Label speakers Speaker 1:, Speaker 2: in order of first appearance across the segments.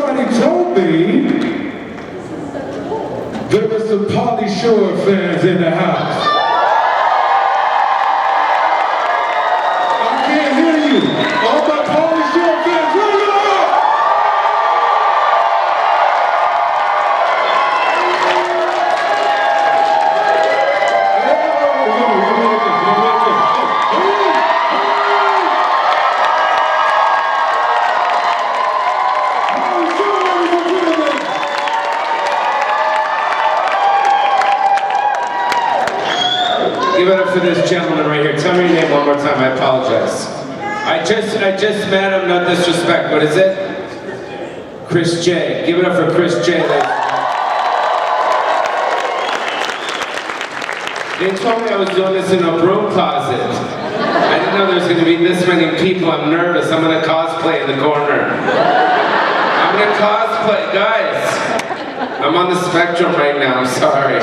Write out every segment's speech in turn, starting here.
Speaker 1: somebody told me there were some Pauly Shore fans in the house. I can't hear you. All my Pauly Shore fans, where you at?
Speaker 2: Give it up for this gentleman right here. Tell me your name one more time. I apologize. I just met him. No disrespect. What is it? Chris J. Give it up for Chris J. They told me I was doing this in a broom closet. I didn't know there was going to be this many people. I'm nervous. I'm going to cosplay in the corner. I'm going to cosplay. Guys, I'm on the spectrum right now. I'm sorry.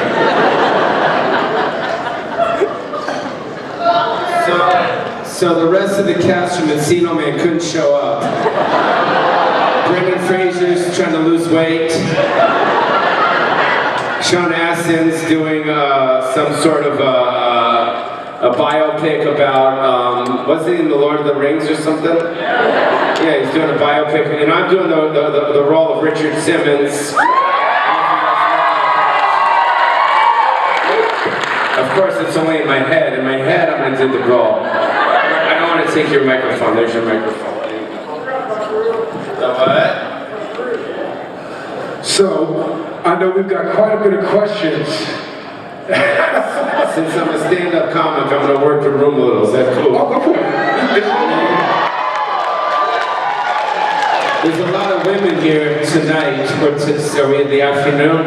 Speaker 2: So the rest of the cast from Encino Man couldn't show up. Brendan Fraser's trying to lose weight. Sean Astin's doing some sort of a biopic about, what's it in The Lord of the Rings or something? Yeah, he's doing a biopic. And I'm doing the role of Richard Simmons. Of course, it's only in my head. In my head, I'm going to do the role. I don't want to take your microphone. There's your microphone. The what?
Speaker 1: So, I know we've got quite a bit of questions.
Speaker 2: Since I'm a stand-up comic, I'm going to work the room a little. Is that cool?
Speaker 1: Oh, go for it.
Speaker 2: There's a lot of women here tonight. Are we in the afternoon?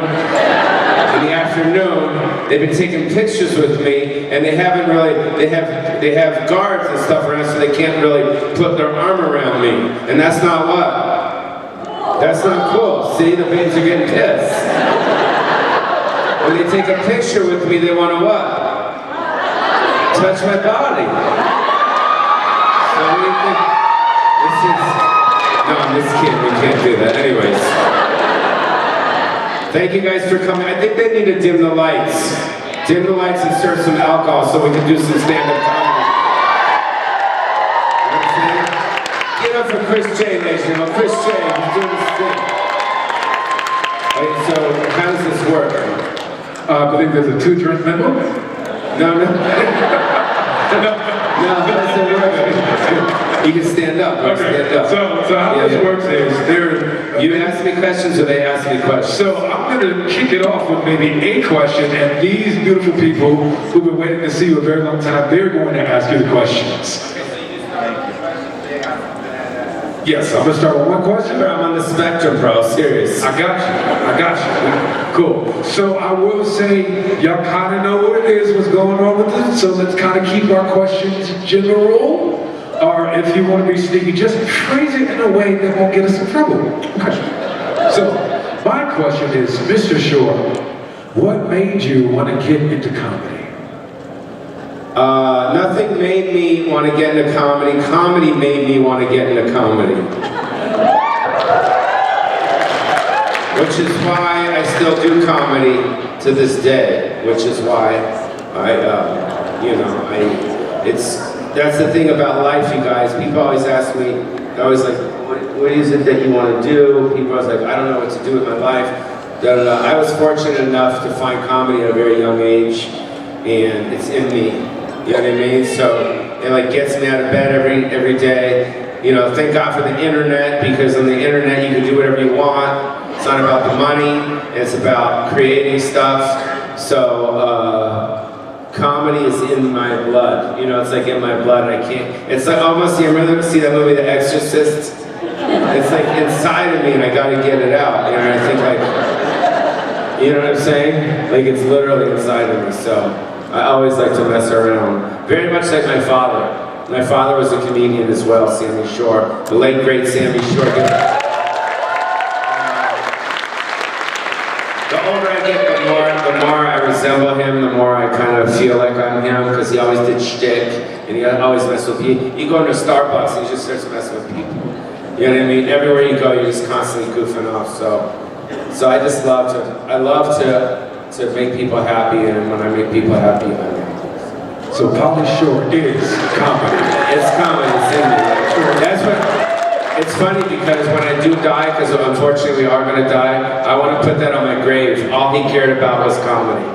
Speaker 2: In the afternoon, they've been taking pictures with me, and they haven't really, they have guards and stuff around, so they can't really put their arm around me. And that's not what? That's not cool. See, the babes are getting pissed. When they take a picture with me, they want to what? Touch my body. So what do you think? This is, no, I'm just kidding, we can't do that. Anyways. Thank you guys for coming. I think they need to dim the lights. Dim the lights and serve some alcohol so we can do some stand-up comedy. You know what I'm saying? Give it up for Chris J, Nation. Chris J, he's doing this thing. Okay, so how does this work?
Speaker 1: I believe there's a 2-drink minimum.
Speaker 2: No. No, how does it work? You can stand up.
Speaker 1: Okay.
Speaker 2: Stand up.
Speaker 1: So how this works is
Speaker 2: you ask me questions or they ask me questions?
Speaker 1: So I'm going to kick it off with maybe a question, and these beautiful people who've been waiting to see you a very long time, they're going to ask you the questions. Yes, I'm going to start with one question.
Speaker 2: I'm on the spectrum, bro. Serious.
Speaker 1: I got you. Cool. So I will say, y'all kind of know what it is, what's going on with this, so let's kind of keep our questions general. Or if you want to be sneaky, just phrase it in a way that won't get us in trouble. Okay. So, my question is, Mr. Shore, what made you want to get into comedy?
Speaker 2: Nothing made me want to get into comedy. Comedy made me want to get into comedy. Which is why I still do comedy to this day. Which is why that's the thing about life, you guys. People always ask me, they're always like, what is it that you want to do? People are always like, I don't know what to do with my life. I was fortunate enough to find comedy at a very young age, and it's in me. You know what I mean? So it like gets me out of bed every day. You know, thank God for the internet, because on the internet you can do whatever you want. It's not about the money, it's about creating stuff. So, comedy is in my blood. You know, it's like in my blood. I can't. It's like almost. You remember see that movie, The Exorcist? It's like inside of me, and I got to get it out. And I think like, you know what I'm saying? Like it's literally inside of me. So I always like to mess around. Very much like my father. My father was a comedian as well, Sammy Shore, the late great Sammy Shore. The older I get, the more I resemble him, the more I kind of feel like I'm him, because he always did shtick, and he always messed with people. You go into Starbucks and he just starts messing with people. You know what I mean? Everywhere you go, you're just constantly goofing off. So I just love to make people happy, and when I make people happy, I'm happy.
Speaker 1: So Pauly Shore is comedy.
Speaker 2: It's comedy, it's in me. That's what, it's funny because when I do die, because unfortunately we are going to die, I want to put that on my grave. All he cared about was comedy.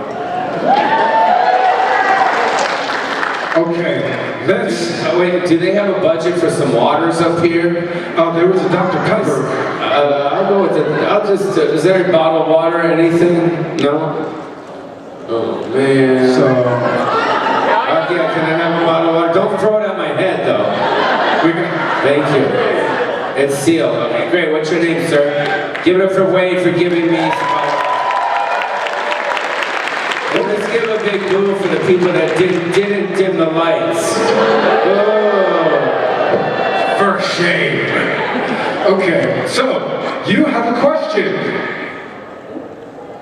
Speaker 1: Okay, let's...
Speaker 2: Oh wait, do they have a budget for some waters up here?
Speaker 1: There was a Dr. Pepper.
Speaker 2: I'll go with it. I'll just, is there a bottle of water, anything? No? Oh man.
Speaker 1: So...
Speaker 2: Okay, can I have a bottle of water? Don't throw it at my head though. Thank you. It's sealed. Okay, great. What's your name, sir? Give it up for Wade for giving me some. Let's give a big boo for the people that didn't dim the lights. Oh,
Speaker 1: for shame. Okay, so you have a question.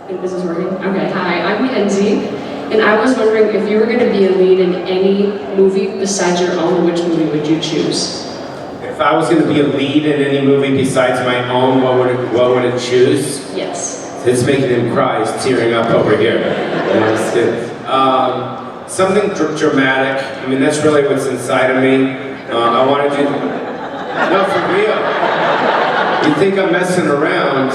Speaker 3: I think this is working. Okay, hi, I'm Mackenzie, and I was wondering if you were going to be a lead in any movie besides your own, which movie would you choose?
Speaker 2: if I was going to be a lead in any movie besides my own, what would it choose?
Speaker 3: Yes.
Speaker 2: It's making him cry. He's tearing up over here. Something dramatic. I mean, that's really what's inside of me. I want to do... No, for real. You think I'm messing around?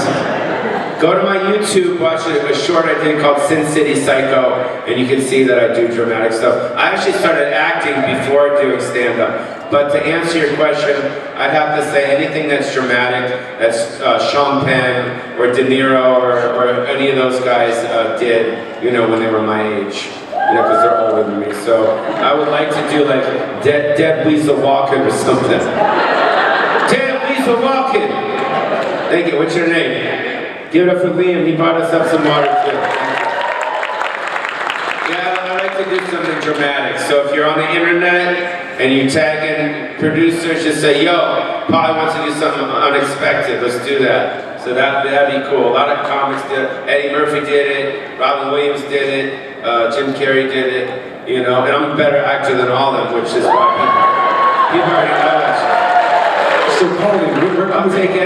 Speaker 2: Go to my YouTube, watch a short I did called Sin City Psycho, and you can see that I do dramatic stuff. I actually started acting before doing stand-up. But to answer your question, I'd have to say anything that's dramatic, that's Sean Penn or De Niro or any of those guys did, you know, when they were my age. You know, because they're older than me. So I would like to do like Dead Weasel Walking or something. Dead Weasel Walking! Thank you. What's your name? Give it up for Liam. He brought us up some water too. Yeah, I like to do something dramatic. So if you're on the internet and you tag in producers, just say, yo, Pauly wants to do something unexpected. Let's do that. So that'd be cool. A lot of comics did it. Eddie Murphy did it. Robin Williams did it. Jim Carrey did it. You know, and I'm a better actor than all of them, which is why people already know that.
Speaker 1: So Pauly,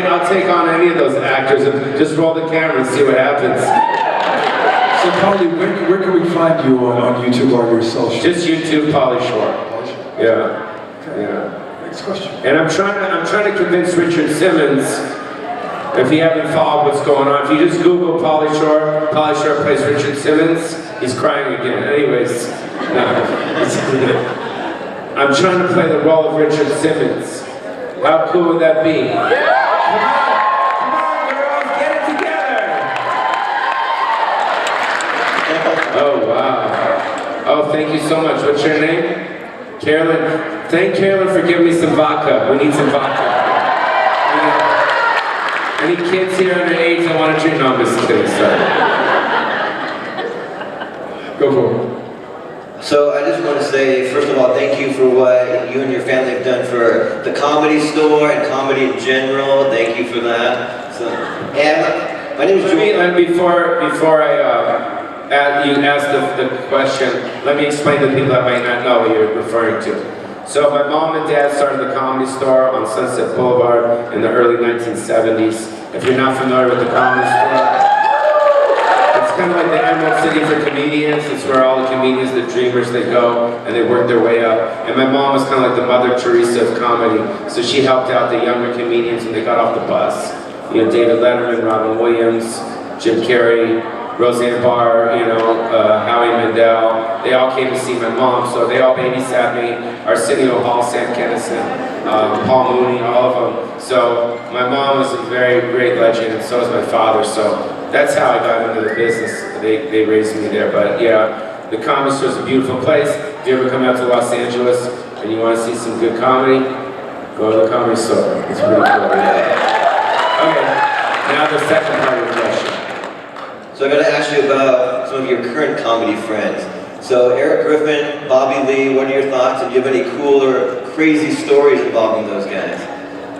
Speaker 2: I'll take on any of those actors and just roll the camera and see what happens.
Speaker 1: So Pauly, where can we find you on YouTube or your social?
Speaker 2: Just YouTube, Pauly Shore. Yeah.
Speaker 1: Okay.
Speaker 2: Yeah.
Speaker 1: Next question.
Speaker 2: And I'm trying to convince Richard Simmons, if you haven't followed what's going on, if you just Google Pauly Shore plays Richard Simmons, he's crying again. Anyways, no. I'm trying to play the role of Richard Simmons. How cool would that be? Come on, girls, get it together! Oh, wow. Oh, thank you so much. What's your name? Carolyn. Thank Carolyn for giving me some vodka. We need some vodka. Any kids here under 8 that want to drink? No, I'm just kidding, sorry. Go for it.
Speaker 4: So I just want to say, first of all, thank you for what you and your family have done for the Comedy Store and comedy in general. Thank you for that. So, and my name is Julian.
Speaker 2: Before you ask the question, let me explain to people that might not know what you're referring to. So my mom and dad started the Comedy Store on Sunset Boulevard in the early 1970s. If you're not familiar with the Comedy Store, it's kind of like the Emerald City for comedians. It's where all the comedians, the dreamers, they go and they work their way up. And my mom was kind of like the Mother Teresa of comedy. So she helped out the younger comedians when they got off the bus. You know, David Letterman, Robin Williams, Jim Carrey, Roseanne Barr, you know, Howie Mandel. They all came to see my mom, so they all babysat me. Arsenio Hall, Sam Kinison, Paul Mooney, all of them. So my mom was a very great legend, and so was my father. So that's how I got into the business. They raised me there. But yeah, the Comedy Store is a beautiful place. If you ever come out to Los Angeles and you want to see some good comedy, go to the Comedy Store. It's pretty cool. Okay, now the second part of the question.
Speaker 4: So I got to ask you about some of your current comedy friends. So Eric Griffin, Bobby Lee, what are your thoughts? And do you have any cool or crazy stories involving those guys?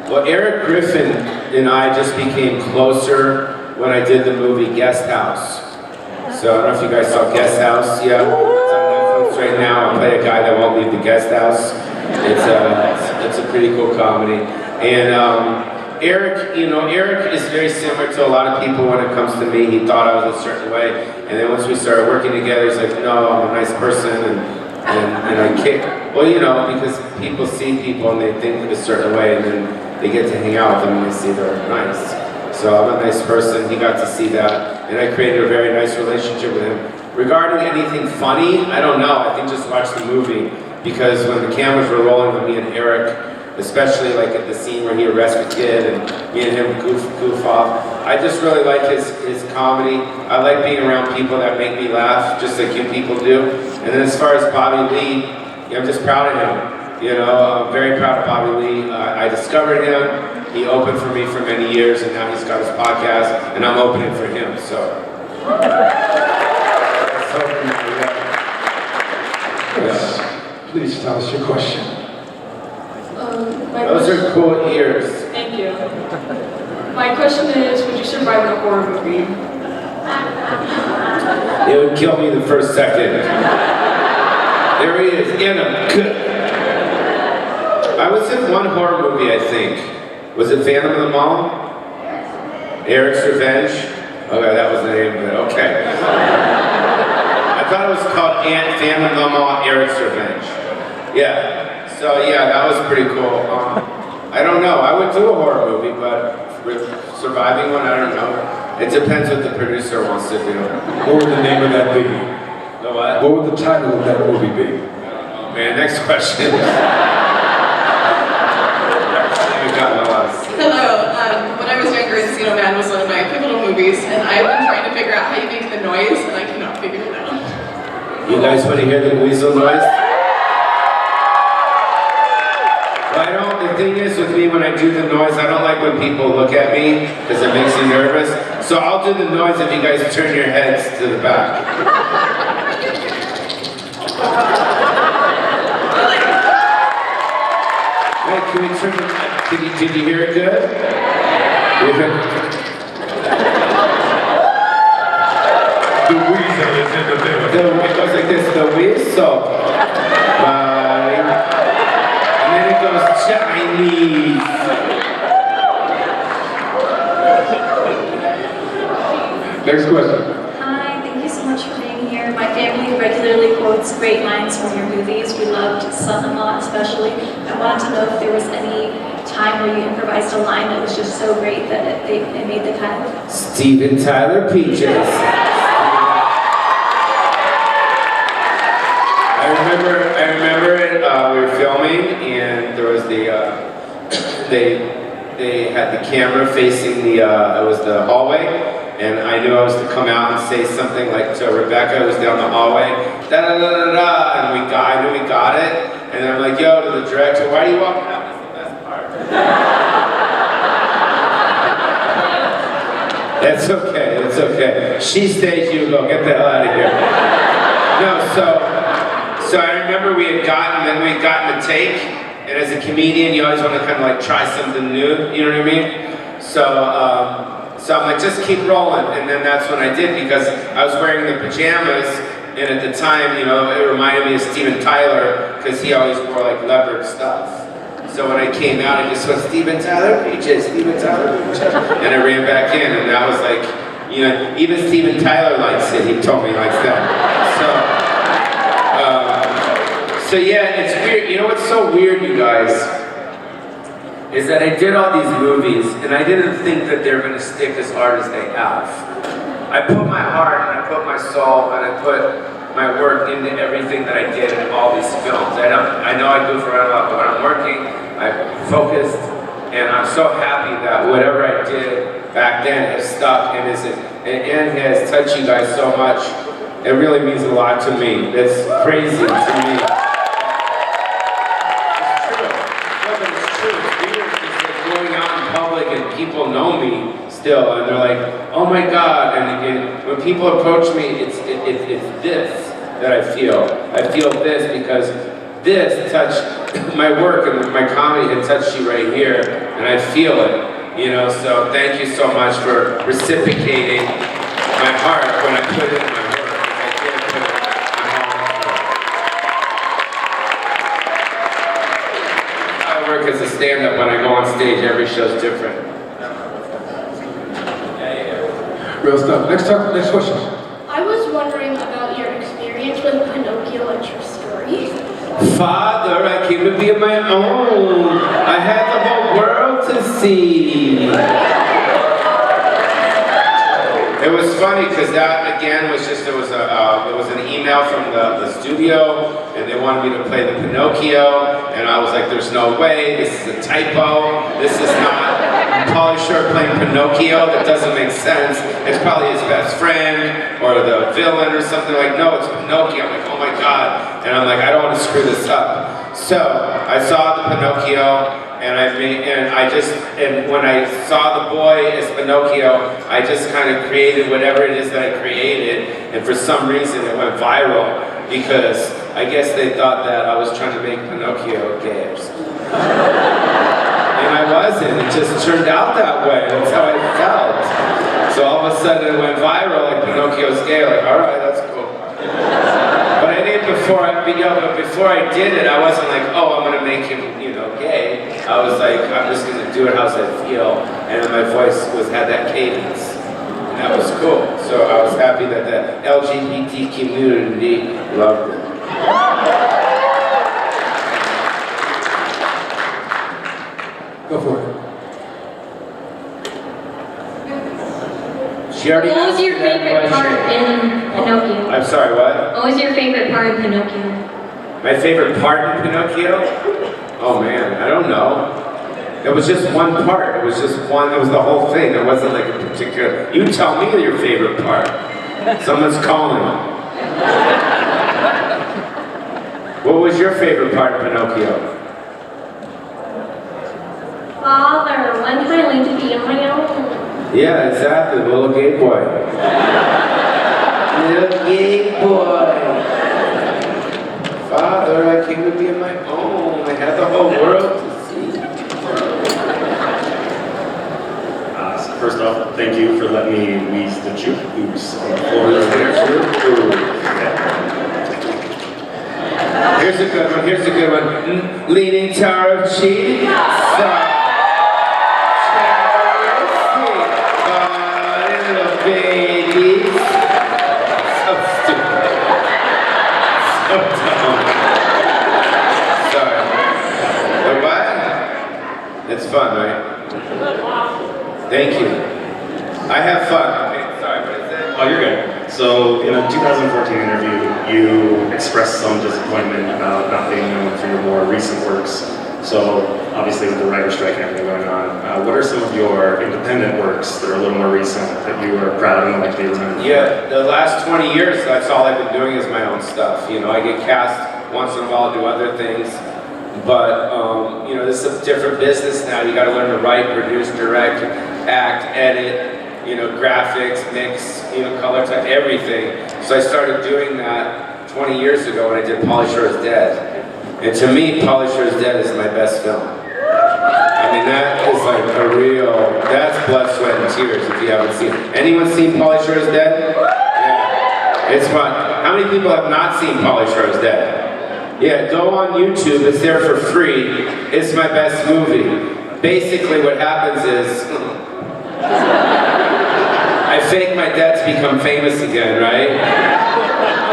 Speaker 2: Well, Eric Griffin and I just became closer when I did the movie Guest House. So I don't know if you guys saw Guest House. Yeah, it's on Netflix right now. I play a guy that won't leave the guest house. It's a pretty cool comedy. And Eric, you know, Eric is very similar to a lot of people when it comes to me. He thought I was a certain way, and then once we started working together, he's like, no, I'm a nice person, and I kick. Well, you know, because people see people and they think a certain way, and then they get to hang out with them and they see they're nice. So I'm a nice person. He got to see that, and I created a very nice relationship with him. Regarding anything funny, I don't know. I think just watch the movie, because when the cameras were rolling with me and Eric, especially like at the scene where he arrests the kid and me and him goof off. I just really like his comedy. I like being around people that make me laugh, just like you people do. And then as far as Bobby Lee, I'm just proud of him. You know, I'm very proud of Bobby Lee. I discovered him. He opened for me for many years, and now he's got his podcast, and I'm opening for him. So.
Speaker 1: Yes. Please tell us your question.
Speaker 2: Those are cool ears.
Speaker 3: Thank you. My question is, would you survive in a horror movie?
Speaker 2: It would kill me the first second. There he is, in him. Good. I was in one horror movie, I think. Was it Phantom of the Mall? Eric's Revenge? Okay, that was the name of it. Okay. I thought it was called Phantom of the Mall, Eric's Revenge. Yeah. So yeah, that was pretty cool. I don't know. I would do a horror movie, but surviving one, I don't know. It depends what the producer wants to do.
Speaker 1: What would the name of that be?
Speaker 2: The what?
Speaker 1: What would the title of that movie be?
Speaker 2: Oh man, next question. We've gotten a lot of stuff.
Speaker 5: Hello. When I was younger, Encino Man was one of my pivotal movies, and I've been trying to figure out how you make the noise, and I cannot figure it out.
Speaker 2: You guys want to hear the weasel noise? The thing is with me, when I do the noise, I don't like when people look at me because it makes me nervous. So I'll do the noise if you guys turn your heads to the back. Wait, can we turn it? Did you hear it good?
Speaker 1: The weasel is in the middle.
Speaker 2: It goes like this, the weasel. And then it goes Chinese.
Speaker 1: Next question.
Speaker 6: Hi, thank you so much for being here. My family regularly quotes great lines from your movies. We loved Son-in-Law especially. I wanted to know if there was any time where you improvised a line that was just so great that it made the cut.
Speaker 2: Steven Tyler Peaches. I remember it, we were filming, and there was they had the camera facing it was the hallway, and I knew I was to come out and say something like to Rebecca, who was down the hallway, da-da-da-da-da, and I knew we got it, and I'm like, yo, to the director, why are you walking out? That's the best part. That's okay. She stays, you go, get the hell out of here. No, so I remember we had gotten the take, and as a comedian, you always want to kind of like try something new, you know what I mean? So I'm like, just keep rolling, and then that's when I did, because I was wearing the pajamas, and at the time, you know, it reminded me of Steven Tyler, because he always wore like leopard stuff. So when I came out, I just went, Steven Tyler Peaches, Steven Tyler Peaches, and I ran back in, and that was like, you know, even Steven Tyler likes it, he told me he likes that. So yeah, it's weird. You know what's so weird, you guys, is that I did all these movies, and I didn't think that they were going to stick as hard as they have. I put my heart, and I put my soul, and I put my work into everything that I did in all these films. I know I goof around a lot, but when I'm working, I'm focused, and I'm so happy that whatever I did back then has stuck and has touched you guys so much. It really means a lot to me. It's crazy to me. People know me still, and they're like, "Oh my God!" And when people approach me, it's this that I feel. I feel this because this touched my work and my comedy had touched you right here, and I feel it. You know, so thank you so much for reciprocating my heart when I put it in my work. I did put it in my heart. I work as a stand-up. When I go on stage, every show's different.
Speaker 1: Real stuff. Next question.
Speaker 7: I was wondering about your experience with Pinocchio and your story.
Speaker 2: Father, I came to be on my own. I had the whole world to see. It was funny because that again was just it was an email from the studio, and they wanted me to play the Pinocchio, and I was like, "There's no way. This is a typo. This is not Pauly Shore playing Pinocchio. That doesn't make sense. It's probably his best friend or the villain or something." Like, no, it's Pinocchio. I'm like, "Oh my god!" And I'm like, "I don't want to screw this up." So I saw the Pinocchio. And when I saw the boy as Pinocchio, I just kind of created whatever it is that I created, and for some reason it went viral because I guess they thought that I was trying to make Pinocchio gay or something. And I wasn't. It just turned out that way. That's how I felt. So all of a sudden it went viral, like Pinocchio's gay. Like, all right, that's cool. But I did before I did it, I wasn't like, oh, I'm gonna make him, gay. I was like, I'm just gonna do it how's I feel, and then my voice had that cadence, and that was cool. So I was happy that the LGBT community loved it.
Speaker 1: Go for it.
Speaker 2: She already
Speaker 8: What was your
Speaker 2: asked that
Speaker 8: favorite part
Speaker 2: question.
Speaker 8: in Pinocchio?
Speaker 2: I'm sorry, what?
Speaker 8: What was your favorite part in Pinocchio?
Speaker 2: My favorite part in Pinocchio? Oh man, I don't know. It was just one part. It was just one, it was the whole thing. There wasn't like a particular, you tell me your favorite part. Someone's calling. What was your favorite part of Pinocchio?
Speaker 7: Father, when can I learn to be on my own?
Speaker 2: Yeah, exactly, little gay boy. Little gay boy. Father, I came to be on my own. I had the whole world to see.
Speaker 9: So first off, thank you for letting me wheeze the juke who's on the floor there.
Speaker 2: Here's a good one. Leaning Tower of Cheating. Little babies. So stupid. So dumb. Sorry. But what? It's fun, right? Thank you. I have fun. Okay, sorry, what is it?
Speaker 9: Oh, you're good. So in a 2014 interview, you expressed some disappointment about not being known for your more recent works. So obviously with the writer's strike and everything going on, what are some of your independent works that are a little more recent that you are proud of and like to be remembered?
Speaker 2: Yeah, the last 20 years, that's all I've been doing is my own stuff. I get cast once in a while, do other things. But, this is a different business now. You got to learn to write, produce, direct, act, edit, graphics, mix, color, type, everything. So I started doing that 20 years ago when I did Pauly Shore's Dead. And to me, Pauly Shore's Dead is my best film. I mean, that is like that's blood, sweat, and tears if you haven't seen it. Anyone seen Pauly Shore's Dead? Yeah, it's fun. How many people have not seen Pauly Shore's Dead? Yeah, go on YouTube, it's there for free. It's my best movie. Basically what happens is, I fake my death to become famous again, right?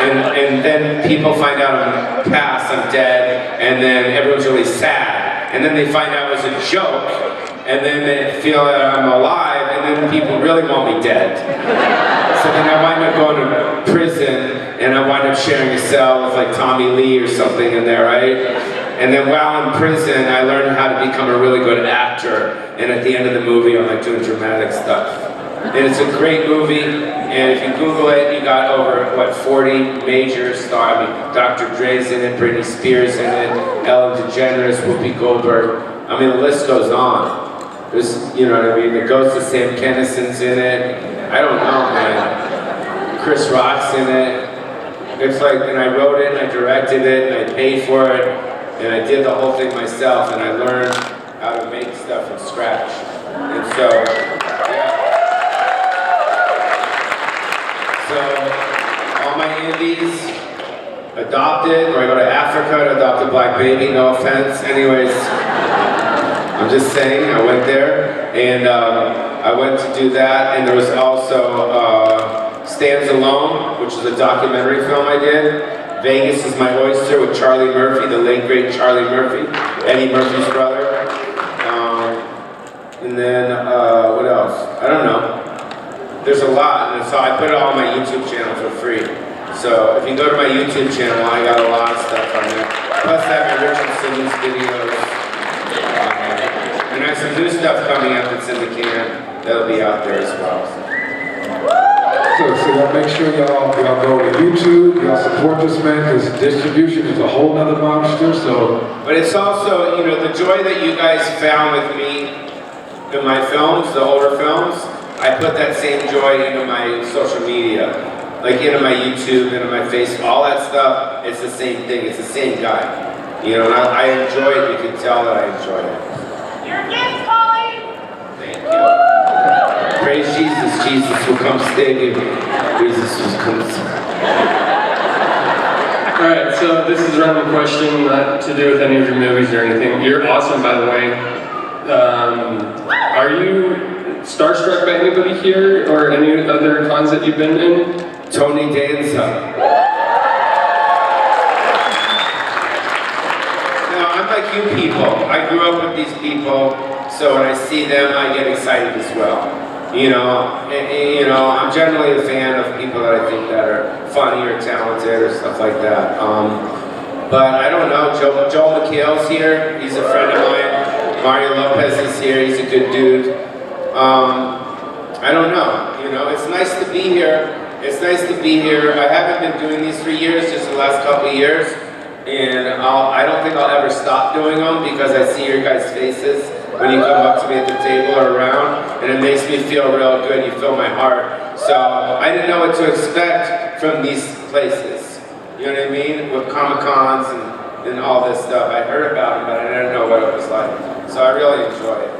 Speaker 2: And then people find out I'm passed, I'm dead, and then everyone's really sad. And then they find out it was a joke, and then they feel that I'm alive, and then people really want me dead. So then I wind up going to prison, and I wind up sharing a cell with like Tommy Lee or something in there, right? And then while in prison, I learned how to become a really good actor. And at the end of the movie, I'm like doing dramatic stuff. And it's a great movie, and if you Google it, you got over, 40 major stars. I mean, Dr. Dre's in it, Britney Spears in it, Ellen DeGeneres, Whoopi Goldberg. I mean, the list goes on. There's, the Ghost of Sam Kinnison's in it. I don't know, man. Chris Rock's in it. It's like, and I wrote it, and I directed it, and I paid for it, and I did the whole thing myself, and I learned how to make stuff from scratch. And so, yeah. So, all my indies, adopted, or I go to Africa to adopt a black baby, no offense. Anyways, I'm just saying, I went there, and I went to do that, and there was also Stands Alone, which is a documentary film I did. Vegas is My Oyster with Charlie Murphy, the late great Charlie Murphy, Eddie Murphy's brother. And then, what else? I don't know. There's a lot, and so I put it all on my YouTube channel for free. So if you go to my YouTube channel, I got a lot of stuff on there. Plus I have my Richard Simmons videos. And I have some new stuff coming up that's in the can that'll be out there as well.
Speaker 1: So y'all make sure y'all go to YouTube, y'all support this man, because distribution is a whole nother monster, so.
Speaker 2: But it's also, you know, the joy that you guys found with me in my films, the older films, I put that same joy into my social media, like into my YouTube, into my Facebook, all that stuff. It's the same thing. It's the same guy, you know. And I enjoy it. You can tell that I enjoy it.
Speaker 7: Your gift, Pauly!
Speaker 2: Thank you. Praise Jesus. Jesus will come save you. Jesus will come.
Speaker 10: All right. So this is a random question, not to do with any of your movies or anything. You're awesome, by the way. Are you starstruck by anybody here or any other cons that you've been in?
Speaker 2: Tony Danza. No, I'm like you people. I grew up with these people, so when I see them, I get excited as well. You know, I'm generally a fan of people that I think that are funny or talented or stuff like that. But I don't know. Joel McHale's here. He's a friend of mine. Mario Lopez is here. He's a good dude. I don't know, you know, it's nice to be here. It's nice to be here. I haven't been doing these for years, just the last couple of years. And I don't think I'll ever stop doing them because I see your guys' faces when you come up to me at the table or around, and it makes me feel real good. You fill my heart. So I didn't know what to expect from these places. You know what I mean? With Comic-Cons and all this stuff. I heard about them, but I didn't know what it was like. So I really enjoy it.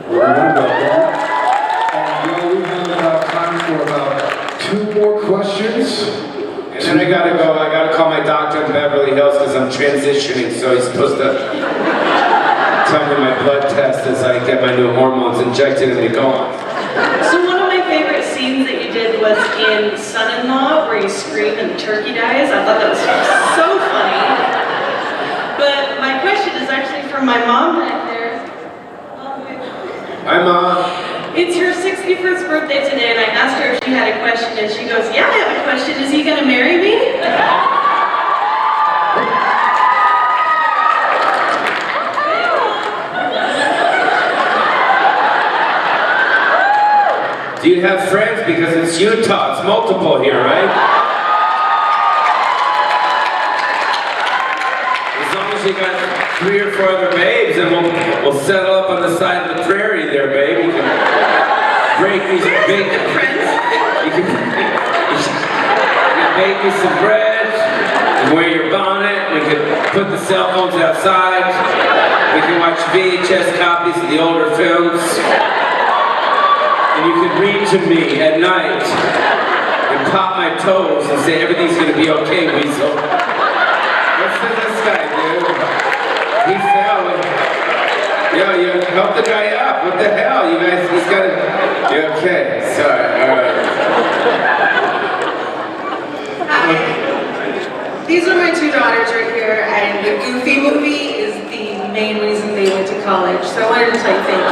Speaker 1: We have about time for about 2 more questions.
Speaker 2: And then I gotta call my doctor in Beverly Hills because I'm transitioning, so he's supposed to tell me my blood test as I get my new hormones injected in me. Go on.
Speaker 11: So one of my favorite scenes that you did was in Son-in-Law, where you scream and the turkey dies. I thought that was so funny. But my question is actually from my mom back there.
Speaker 2: Hi, Mom.
Speaker 11: It's her 61st birthday today, and I asked her if she had a question, and she goes, yeah, I have a question. Is he going to marry me?
Speaker 2: Do you have friends? Because it's Utah. It's multiple here, right? As long as you got 3 or 4 other babes, and we'll settle up on the side of the prairie there, babe. You can break these big friends. You can bake me some bread and wear your bonnet. We can put the cell phones outside. We can watch VHS copies of the older films. And you can read to me at night and pop my toes and say everything's gonna be okay, Weasel. What's this guy do? He fell. Yo, you help the guy up. What the hell? You guys, he's got to. You're okay. Sorry. All right.
Speaker 12: Hi. These are my 2 daughters right here, and the Goofy movie is the main reason they went to college. So I wanted to tell you thank you.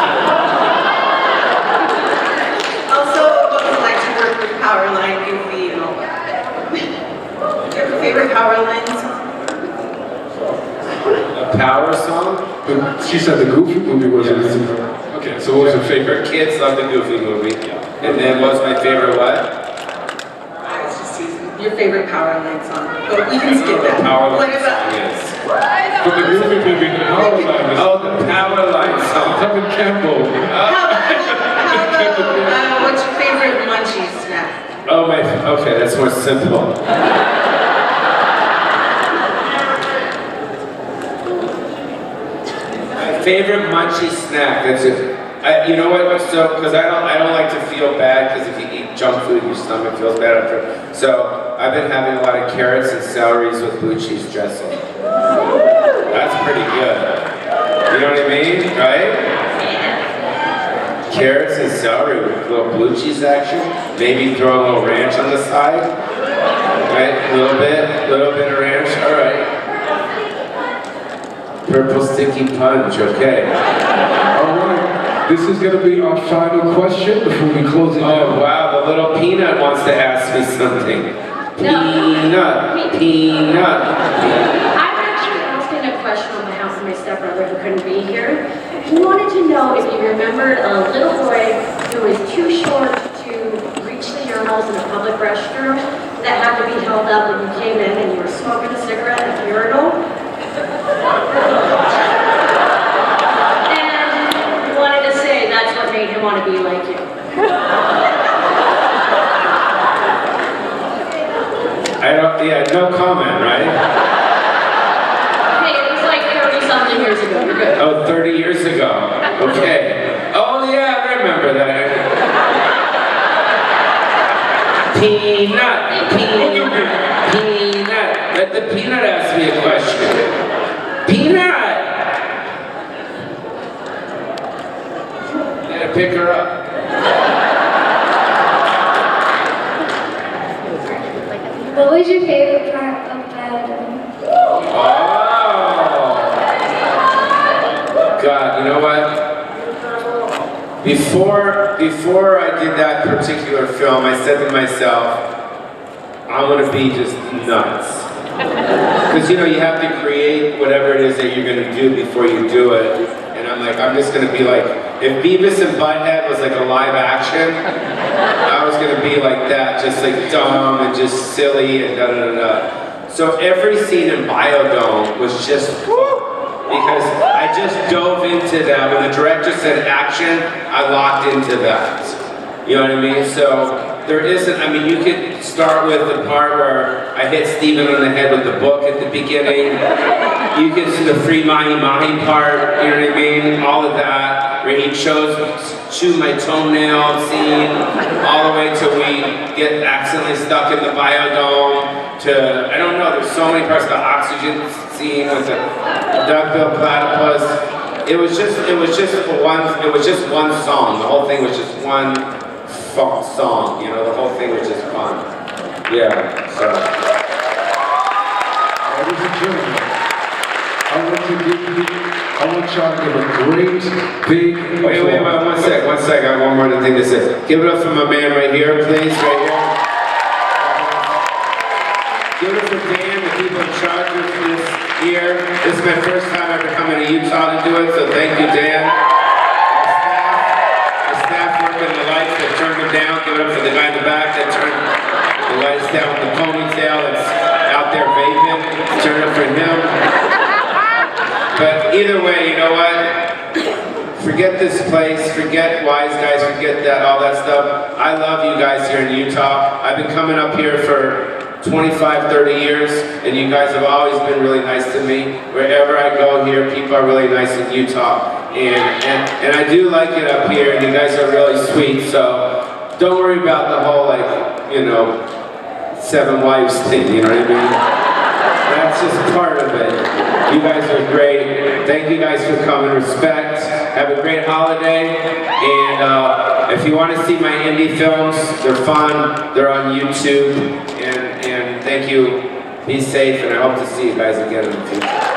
Speaker 12: Also, what was it like to work with Powerline, Goofy, and all that? Do you have a favorite Powerline song?
Speaker 2: A power song?
Speaker 1: But she said the Goofy movie was okay, so what was your favorite?
Speaker 2: Kids love the Goofy movie. And then what's my favorite what?
Speaker 12: I was just teasing. Your favorite Powerline song. But we can skip that.
Speaker 2: Powerline
Speaker 12: What about
Speaker 2: song is.
Speaker 1: But the Goofy movie, the Powerline was.
Speaker 2: Oh, the Powerline song.
Speaker 1: Kevin Campbell.
Speaker 12: how about what's your favorite munchie snack?
Speaker 2: Oh, okay, that's more simple. Favorite munchie snack. That's it. You know what? So, because I don't like to feel bad because if you eat junk food, your stomach feels bad after. So, I've been having a lot of carrots and celeries with blue cheese dressing. That's pretty good. You know what I mean, right? Carrots and celery with a little blue cheese action. Maybe throw a little ranch on the side. Right, a little bit of ranch, all right. Purple sticky punch, okay.
Speaker 1: All right. This is going to be our final question before we close it down.
Speaker 2: Oh wow, the little peanut wants to ask me something. Peanut.
Speaker 3: I'm actually asking a question on behalf of my stepbrother who couldn't be here. He wanted to know if you remembered a little boy who was too short to reach the urinals in a public restroom that had to be held up when you came in and you were smoking a cigarette at the urinal. And wanted to say that's what made him want to be like you.
Speaker 2: No comment, right?
Speaker 3: Hey, it was like 30-something years ago. You're good.
Speaker 2: Oh, 30 years ago. Okay. Oh yeah, I remember that. Peanut. Let the peanut ask me a question. Peanut! Gotta pick her up.
Speaker 7: What was your favorite part of that?
Speaker 2: Oh! God, you know what? Before I did that particular film, I said to myself, I'm gonna be just nuts. Because you know, you have to create whatever it is that you're gonna do before you do it. And I'm like, I'm just gonna be like, if Beavis and Butthead was like a live action, I was gonna be like that, just like dumb and just silly and da-da-da-da. So every scene in Biodome was just because I just dove into that. When the director said action, I locked into that. You know what I mean? So there isn't, I mean, you could start with the part where I hit Steven on the head with the book at the beginning. You could see the free mahi-mahi part, you know what I mean? All of that, where he chew my toenail scene, all the way till we get accidentally stuck in the biodome, to, I don't know, there's so many parts of the oxygen scene with the duckbill platypus. It was just one song. The whole thing was just one song, you know, the whole thing was just fun. Yeah, so.
Speaker 1: Ladies and gentlemen, I want y'all to give a great, big
Speaker 2: Wait, one sec, I got one more thing to say. Give it up for my man right here, please, right here. Give it up for Dan, the people in charge of this here. This is my first time ever coming to Utah to do it, so thank you, Dan. The staff working the lights that turned them down. Give it up for the guy in the back that turned the lights down with the ponytail that's out there vaping. Turn it up for him. But either way, you know what? Forget this place, forget Wise Guys, forget that, all that stuff. I love you guys here in Utah. I've been coming up here for 25, 30 years, and you guys have always been really nice to me. Wherever I go here, people are really nice in Utah. And I do like it up here, and you guys are really sweet, so don't worry about the whole, like, you know, 7 wives thing, you know what I mean? That's just part of it. You guys are great. Thank you guys for coming. Respect. Have a great holiday. And if you want to see my indie films, they're fun. They're on YouTube. And thank you. Be safe, and I hope to see you guys again in the future.